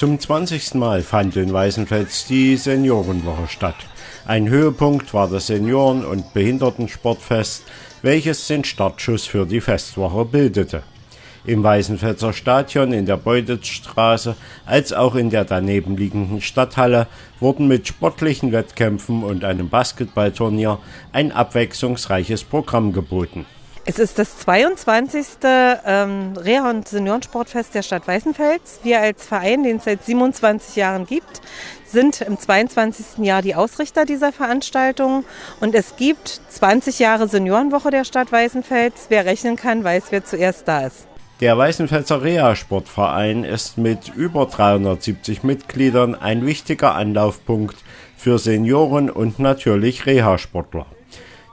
Zum 20. Mal fand in Weißenfels die Seniorenwoche statt. Ein Höhepunkt war das Senioren- und Behindertensportfest, welches den Startschuss für die Festwoche bildete. Im Weißenfelser Stadion in der Beutitzstraße als auch in der daneben liegenden Stadthalle wurden mit sportlichen Wettkämpfen und einem Basketballturnier ein abwechslungsreiches Programm geboten. Es ist das 22. Reha- und Seniorensportfest der Stadt Weißenfels. Wir als Verein, den es seit 27 Jahren gibt, sind im 22. Jahr die Ausrichter dieser Veranstaltung. Und es gibt 20 Jahre Seniorenwoche der Stadt Weißenfels. Wer rechnen kann, weiß, wer zuerst da ist. Der Weißenfelser Reha-Sportverein ist mit über 370 Mitgliedern ein wichtiger Anlaufpunkt für Senioren und natürlich Reha-Sportler.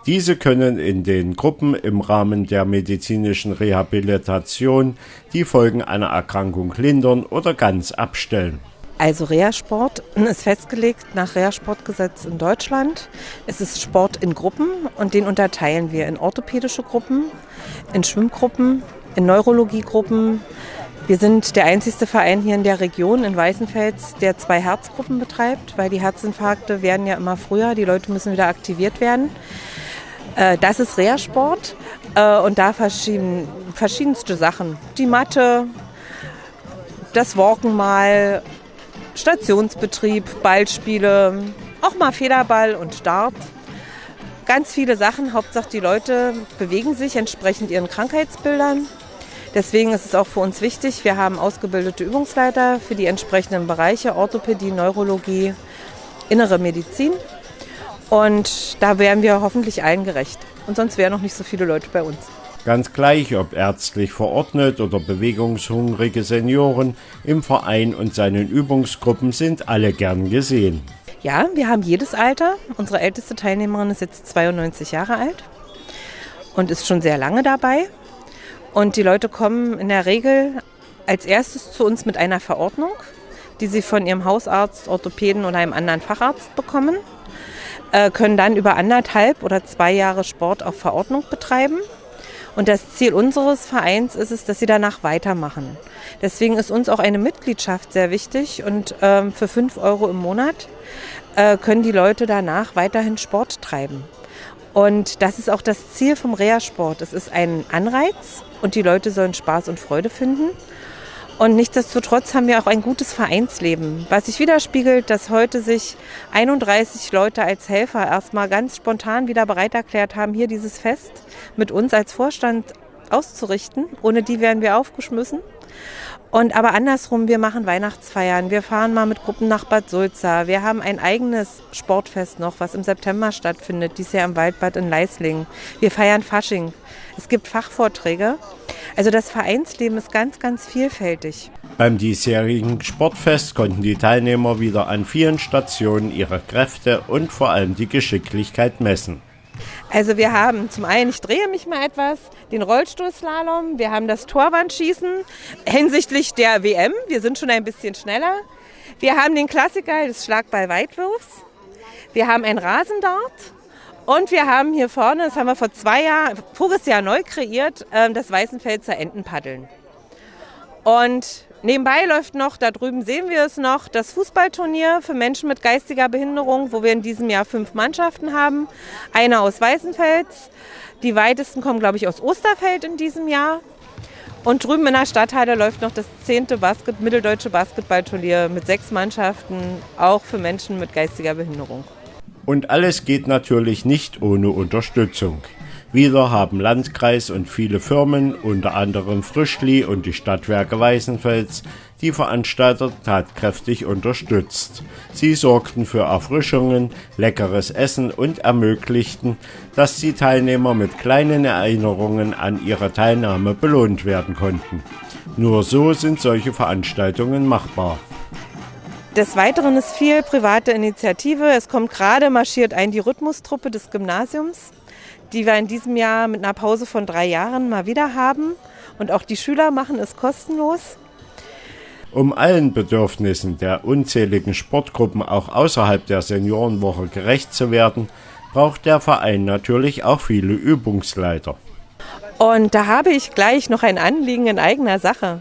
Diese können in den Gruppen im Rahmen der medizinischen Rehabilitation die Folgen einer Erkrankung lindern oder ganz abstellen. Also Reha-Sport ist festgelegt nach Reha-Sportgesetz in Deutschland. Es ist Sport in Gruppen und den unterteilen wir in orthopädische Gruppen, in Schwimmgruppen, in Neurologiegruppen. Wir sind der einzigste Verein hier in der Region in Weißenfels, der 2 Herzgruppen betreibt, weil die Herzinfarkte werden ja immer früher, die Leute müssen wieder aktiviert werden. Das ist Reha-Sport und da verschiedenste Sachen. Die Matte, das Walken mal, Stationsbetrieb, Ballspiele, auch mal Federball und Dart. Ganz viele Sachen, Hauptsache die Leute bewegen sich entsprechend ihren Krankheitsbildern. Deswegen ist es auch für uns wichtig, wir haben ausgebildete Übungsleiter für die entsprechenden Bereiche, Orthopädie, Neurologie, innere Medizin. Und da wären wir hoffentlich allen gerecht. Und sonst wären noch nicht so viele Leute bei uns. Ganz gleich, ob ärztlich verordnet oder bewegungshungrige Senioren, im Verein und seinen Übungsgruppen sind alle gern gesehen. Ja, wir haben jedes Alter. Unsere älteste Teilnehmerin ist jetzt 92 Jahre alt und ist schon sehr lange dabei. Und die Leute kommen in der Regel als erstes zu uns mit einer Verordnung, die sie von ihrem Hausarzt, Orthopäden oder einem anderen Facharzt bekommen, können dann über 1,5 oder 2 Jahre Sport auf Verordnung betreiben. Und das Ziel unseres Vereins ist es, dass sie danach weitermachen. Deswegen ist uns auch eine Mitgliedschaft sehr wichtig und für 5 € im Monat können die Leute danach weiterhin Sport treiben. Und das ist auch das Ziel vom Reha-Sport. Es ist ein Anreiz und die Leute sollen Spaß und Freude finden. Und nichtsdestotrotz haben wir auch ein gutes Vereinsleben, was sich widerspiegelt, dass heute sich 31 Leute als Helfer erstmal ganz spontan wieder bereit erklärt haben, hier dieses Fest mit uns als Vorstand auszurichten. Ohne die wären wir aufgeschmissen. Und aber andersrum, wir machen Weihnachtsfeiern, wir fahren mal mit Gruppen nach Bad Sulza. Wir haben ein eigenes Sportfest noch, was im September stattfindet, dieses Jahr im Waldbad in Leißlingen. Wir feiern Fasching. Es gibt Fachvorträge. Also das Vereinsleben ist ganz, ganz vielfältig. Beim diesjährigen Sportfest konnten die Teilnehmer wieder an vielen Stationen ihre Kräfte und vor allem die Geschicklichkeit messen. Also wir haben zum einen, ich drehe mich mal etwas, den Rollstuhlslalom, wir haben das Torwandschießen hinsichtlich der WM, wir sind schon ein bisschen schneller. Wir haben den Klassiker des Schlagball-Weitwurfs, wir haben ein Rasendart und wir haben hier vorne, das haben wir vor 2 Jahren, voriges Jahr neu kreiert, das Weißenfelser Entenpaddeln. Und nebenbei läuft noch, da drüben sehen wir es noch, das Fußballturnier für Menschen mit geistiger Behinderung, wo wir in diesem Jahr 5 Mannschaften haben. Eine aus Weißenfels, die weitesten kommen, glaube ich, aus Osterfeld in diesem Jahr. Und drüben in der Stadthalle läuft noch das 10. Mitteldeutsche Basketballturnier mit 6 Mannschaften, auch für Menschen mit geistiger Behinderung. Und alles geht natürlich nicht ohne Unterstützung. Wieder haben Landkreis und viele Firmen, unter anderem Frischli und die Stadtwerke Weißenfels, die Veranstalter tatkräftig unterstützt. Sie sorgten für Erfrischungen, leckeres Essen und ermöglichten, dass die Teilnehmer mit kleinen Erinnerungen an ihre Teilnahme belohnt werden konnten. Nur so sind solche Veranstaltungen machbar. Des Weiteren ist viel private Initiative. Es kommt gerade marschiert die Rhythmustruppe des Gymnasiums, die wir in diesem Jahr mit einer Pause von 3 Jahren mal wieder haben. Und auch die Schüler machen es kostenlos. Um allen Bedürfnissen der unzähligen Sportgruppen auch außerhalb der Seniorenwoche gerecht zu werden, braucht der Verein natürlich auch viele Übungsleiter. Und da habe ich gleich noch ein Anliegen in eigener Sache.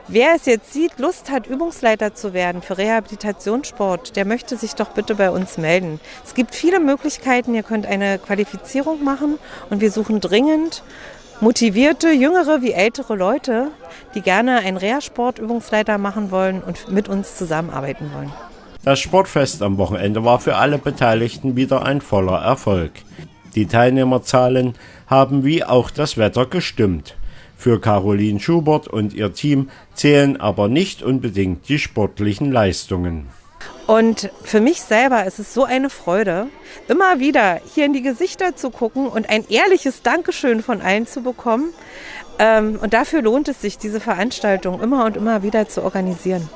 wer es jetzt sieht, Lust hat, Übungsleiter zu werden für Rehabilitationssport, der möchte sich doch bitte bei uns melden. Es gibt viele Möglichkeiten, ihr könnt eine Qualifizierung machen und wir suchen dringend motivierte, jüngere wie ältere Leute, die gerne einen Reha-Sport-Übungsleiter machen wollen und mit uns zusammenarbeiten wollen. Das Sportfest am Wochenende war für alle Beteiligten wieder ein voller Erfolg. Die Teilnehmerzahlen haben wie auch das Wetter gestimmt. Für Caroline Schubert und ihr Team zählen aber nicht unbedingt die sportlichen Leistungen. Und für mich selber ist es so eine Freude, immer wieder hier in die Gesichter zu gucken und ein ehrliches Dankeschön von allen zu bekommen. Und dafür lohnt es sich, diese Veranstaltung immer und immer wieder zu organisieren.